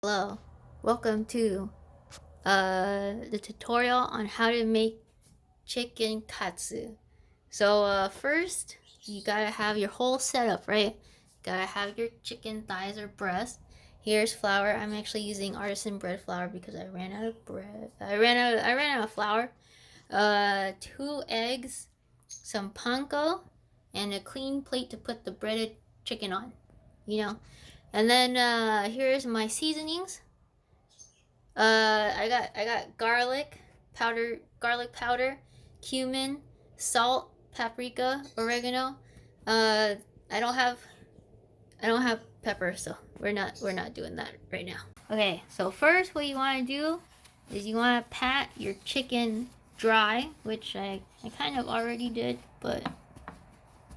Hello, welcome to the tutorial on how to make chicken katsu. So first, you gotta have your whole setup, right? Gotta have your chicken thighs or breast. Here's flour. I'm actually using artisan bread flour because I ran out of bread. I ran out of flour. 2 eggs, some panko, and a clean plate to put the breaded chicken on. You know. And then here's my seasonings. I got garlic powder, cumin, salt, paprika, oregano. Uh, I don't have I don't have pepper, so we're not doing that right now. Okay, so first what you want to do is you want to pat your chicken dry, which I kind of already did, but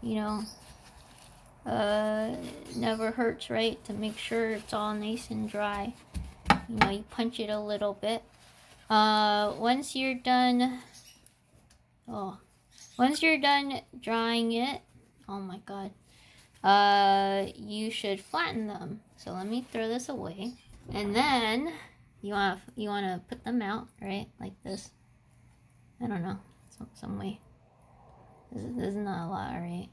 you know, it never hurts, right? To make sure it's all nice and dry. You punch it a little bit. Once you're done, once you're done drying it, oh my god, you should flatten them. So let me throw this away, and then you wanna put them out, right, like this. I don't know, some way. This is not a lot, right?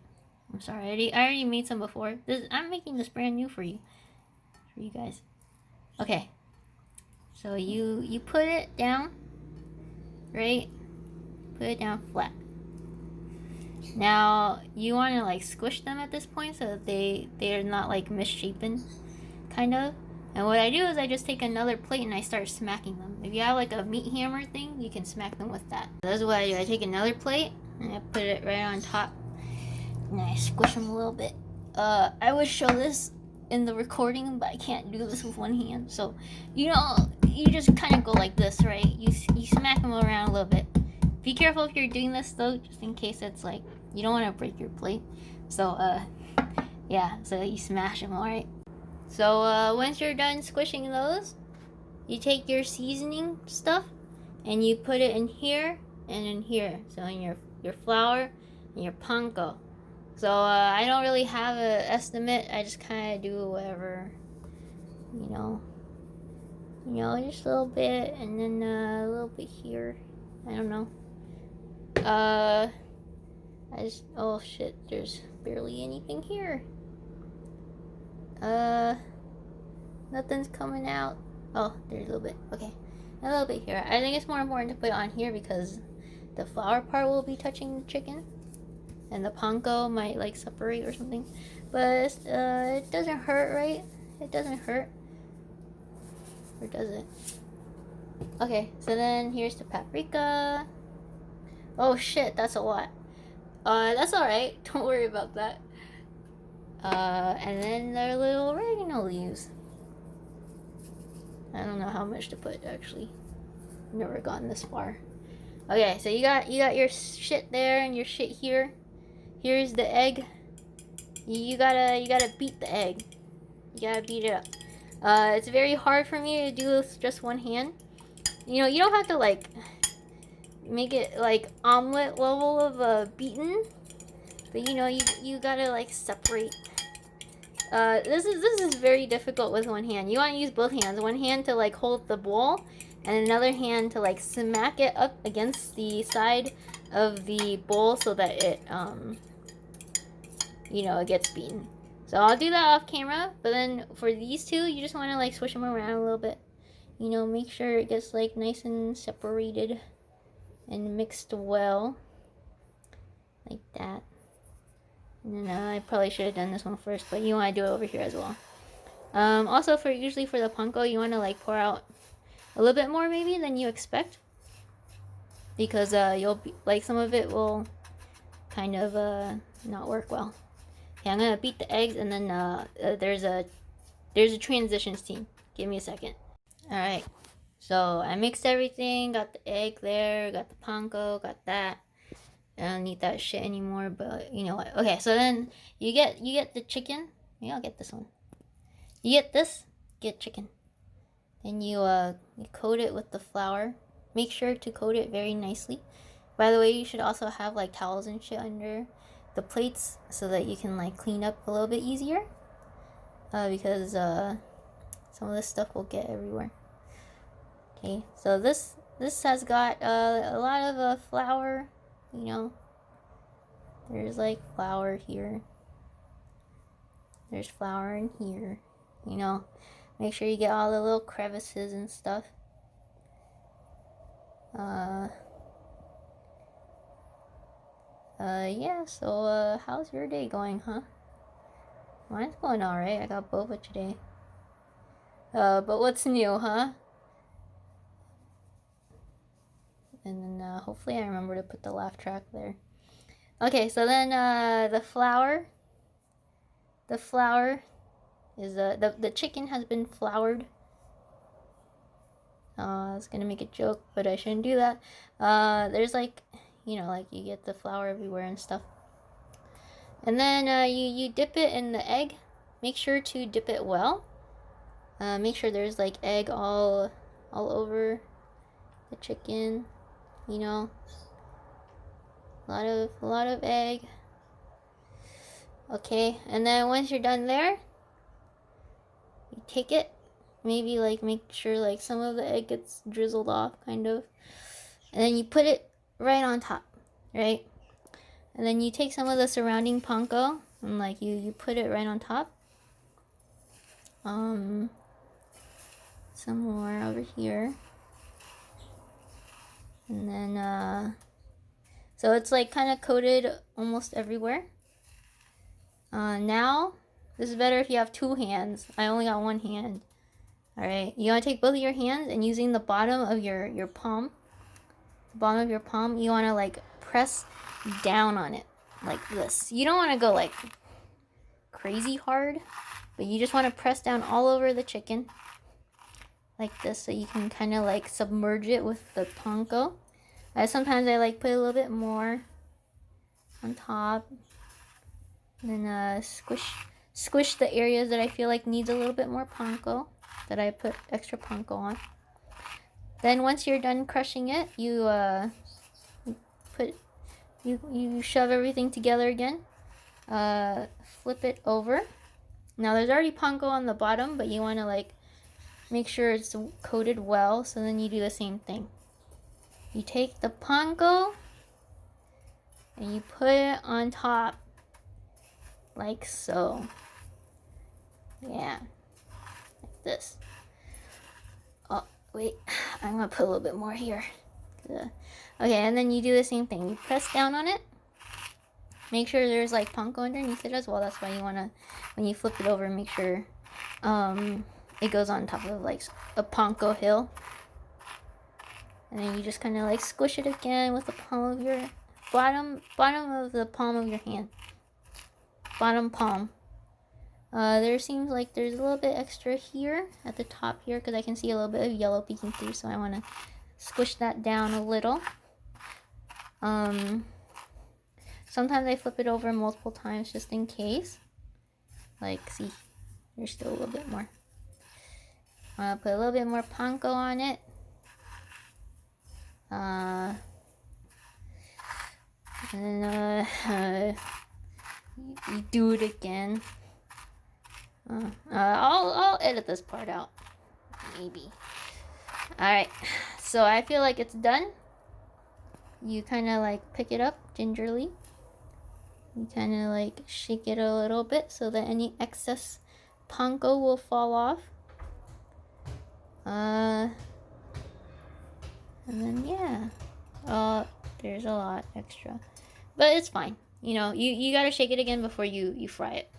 I'm sorry, I already made some before. I'm making this brand new for you guys. Okay. So you put it down, right? Put it down flat. Now you want to like squish them at this point so that they're not like misshapen, kind of. And what I do is I just take another plate and I start smacking them. If you have like a meat hammer thing, you can smack them with that. That's what I do. I take another plate and I put it right on top and I squish them a little bit. I would show this in the recording, but I can't do this with one hand. So, you just kind of go like this, right? You smack them around a little bit. Be careful if you're doing this though, just in case it's like you don't want to break your plate. So, yeah. So you smash them, all right. So once you're done squishing those, you take your seasoning stuff and you put it in here and in here. So in your flour and your panko. So I don't really have an estimate. I just kind of do whatever, just a little bit, and then a little bit here. I don't know. Oh shit, there's barely anything here. Nothing's coming out. Oh, there's a little bit. Okay, a little bit here. I think it's more important to put it on here because the flour part will be touching the chicken. And the panko might like separate or something, but it doesn't hurt, right? It doesn't hurt, or does it? Okay, so then here's the paprika. Oh shit, that's a lot. That's all right. Don't worry about that. And then the little oregano leaves. I don't know how much to put actually. Never gotten this far. Okay, so you got your shit there and your shit here. Here's the egg. You gotta beat the egg. You gotta beat it up. It's very hard for me to do with just one hand. You don't have to like make it like omelet level of beaten, but you gotta like separate. This is very difficult with one hand. You want to use both hands. One hand to like hold the bowl, and another hand to like smack it up against the side of the bowl so that it it gets beaten. So I'll do that off camera, but then for these two, you just want to like swish them around a little bit. Make sure it gets like nice and separated and mixed well. Like that. And then I probably should have done this one first, but you want to do it over here as well. Also, usually for the panko, you want to like pour out a little bit more maybe than you expect. Because you'll be like some of it will kind of not work well. Okay, I'm gonna beat the eggs, and then there's a transition scene. Give me a second. All right, so I mixed everything. Got the egg there. Got the panko. Got that. I don't need that shit anymore. But you know what? Okay, so then you get the chicken. Maybe I'll get this one. You get this. Get chicken. Then you coat it with the flour. Make sure to coat it very nicely. By the way, you should also have like towels and shit under the plates so that you can like clean up a little bit easier, because some of this stuff will get everywhere. Okay, so this has got a lot of flour, you know. There's like flour here. There's flour in here, you know. Make sure you get all the little crevices and stuff. Yeah, so, how's your day going, huh? Mine's going alright. I got boba today. But what's new, huh? And then, hopefully I remember to put the laugh track there. Okay, so then, the flour. The flour is, the chicken has been floured. I was gonna make a joke, but I shouldn't do that. There's like, you know, like you get the flour everywhere and stuff. And then you dip it in the egg. Make sure to dip it well. Make sure there's like egg all over the chicken. You know, a lot of egg. Okay, and then once you're done there, you take it. Maybe like make sure like some of the egg gets drizzled off, kind of. And then you put it right on top, right? And then you take some of the surrounding panko and like you put it right on top. Some more over here. And then so it's like kind of coated almost everywhere. Now this is better if you have two hands. I only got one hand. Alright, you want to take both of your hands and using the bottom of your palm, you want to like press down on it like this. You don't want to go like crazy hard, but you just want to press down all over the chicken like this so you can kind of like submerge it with the panko. Sometimes I like put a little bit more on top and then squish the areas that I feel like needs a little bit more panko, that I put extra panko on. Then once you're done crushing it, you shove everything together again. Flip it over. Now there's already panko on the bottom, but you want to like make sure it's coated well, so then you do the same thing. You take the panko and you put it on top like so. Yeah. Like this. Oh, wait. I'm gonna put a little bit more here. Okay, and then you do the same thing. You press down on it. Make sure there's like panko underneath it as well. That's why you wanna, when you flip it over, make sure it goes on top of like a panko hill. And then you just kind of like squish it again with the palm of your bottom of the palm of your hand. Bottom palm. There seems like there's a little bit extra here at the top here because I can see a little bit of yellow peeking through, so I want to squish that down a little. Sometimes I flip it over multiple times just in case. Like, see, there's still a little bit more. Put a little bit more panko on it. And then you do it again. I'll edit this part out, maybe. Alright, so I feel like it's done. You kind of like pick it up gingerly. You kind of like shake it a little bit so that any excess panko will fall off. And then yeah, there's a lot extra, but it's fine. You know, you gotta shake it again before you fry it.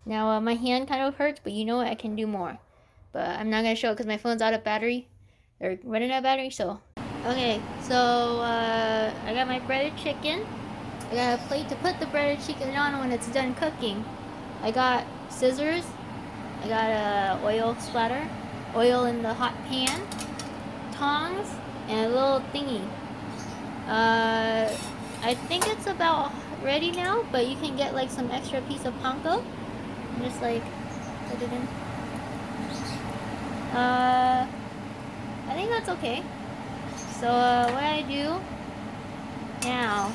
Now my hand kind of hurts, but you know what, I can do more. But I'm not gonna show it because my phone's out of battery. They're running out of battery, so. Okay, so I got my breaded chicken. I got a plate to put the breaded chicken on when it's done cooking. I got scissors. I got a oil splatter, oil in the hot pan, tongs, and a little thingy. I think it's about ready now, but you can get like some extra piece of panko and just like put it in. I think that's okay. So what I do now,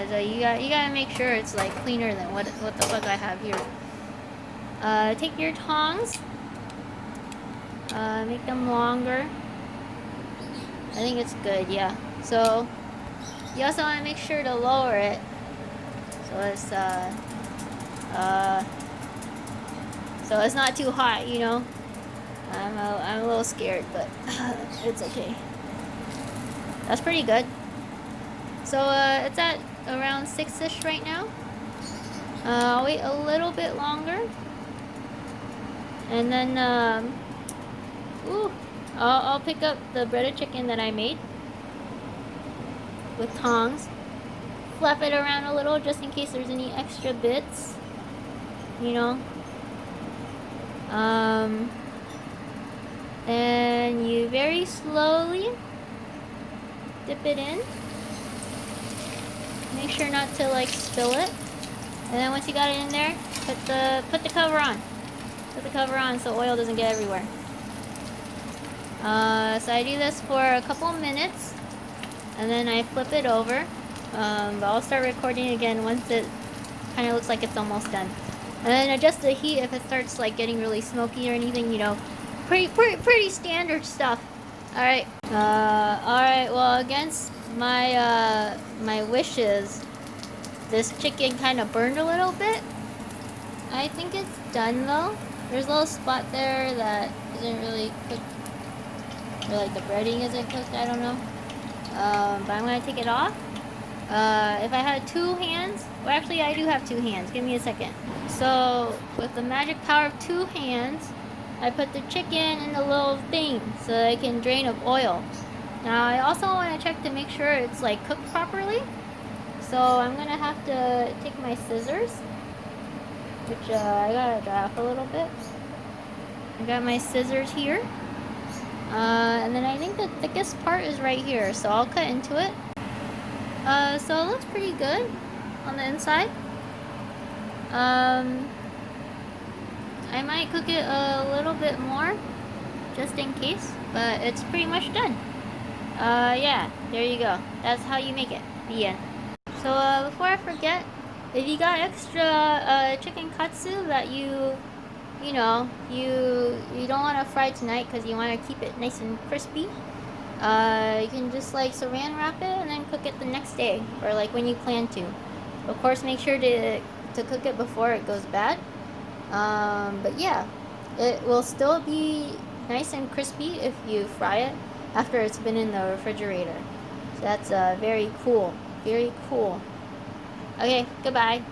so you gotta make sure it's like cleaner than what the fuck I have here. Take your tongs Make them longer. I think it's good, yeah. So you also want to make sure to lower it so it's not too hot, you know. I'm a little scared, but it's okay. That's pretty good. So it's at around 6-ish right now. I'll wait a little bit longer, and then I'll pick up the breaded chicken that I made with tongs. Flap it around a little just in case there's any extra bits, you know. And you very slowly dip it in. Make sure not to like spill it. And then once you got it in there, put the cover on. Put the cover on so oil doesn't get everywhere. So I do this for a couple minutes, and then I flip it over. But I'll start recording again once it kind of looks like it's almost done. And then adjust the heat if it starts like getting really smoky or anything, you know. Pretty standard stuff. Alright. Alright, well, against my my wishes, this chicken kind of burned a little bit. I think it's done though. There's a little spot there that isn't really cooked, or like the breading isn't cooked, I don't know. But I'm gonna take it off. If I had 2 hands, well, actually I do have 2 hands. Give me a second. So with the magic power of 2 hands, I put the chicken in the little thing so that it can drain of oil. Now I also want to check to make sure it's like cooked properly. So I'm gonna have to take my scissors, which I gotta dry off a little bit. I got my scissors here. And then I think the thickest part is right here, so I'll cut into it. So it looks pretty good on the inside. I might cook it a little bit more, just in case, but it's pretty much done. Yeah, there you go. That's how you make it. The end. So, before I forget, if you got extra chicken katsu that you don't want to fry tonight because you want to keep it nice and crispy, you can just like saran wrap it and then cook it the next day, or like when you plan to. Of course, make sure to cook it before it goes bad. But yeah, it will still be nice and crispy if you fry it after it's been in the refrigerator. So that's very cool. Very cool. Okay, goodbye.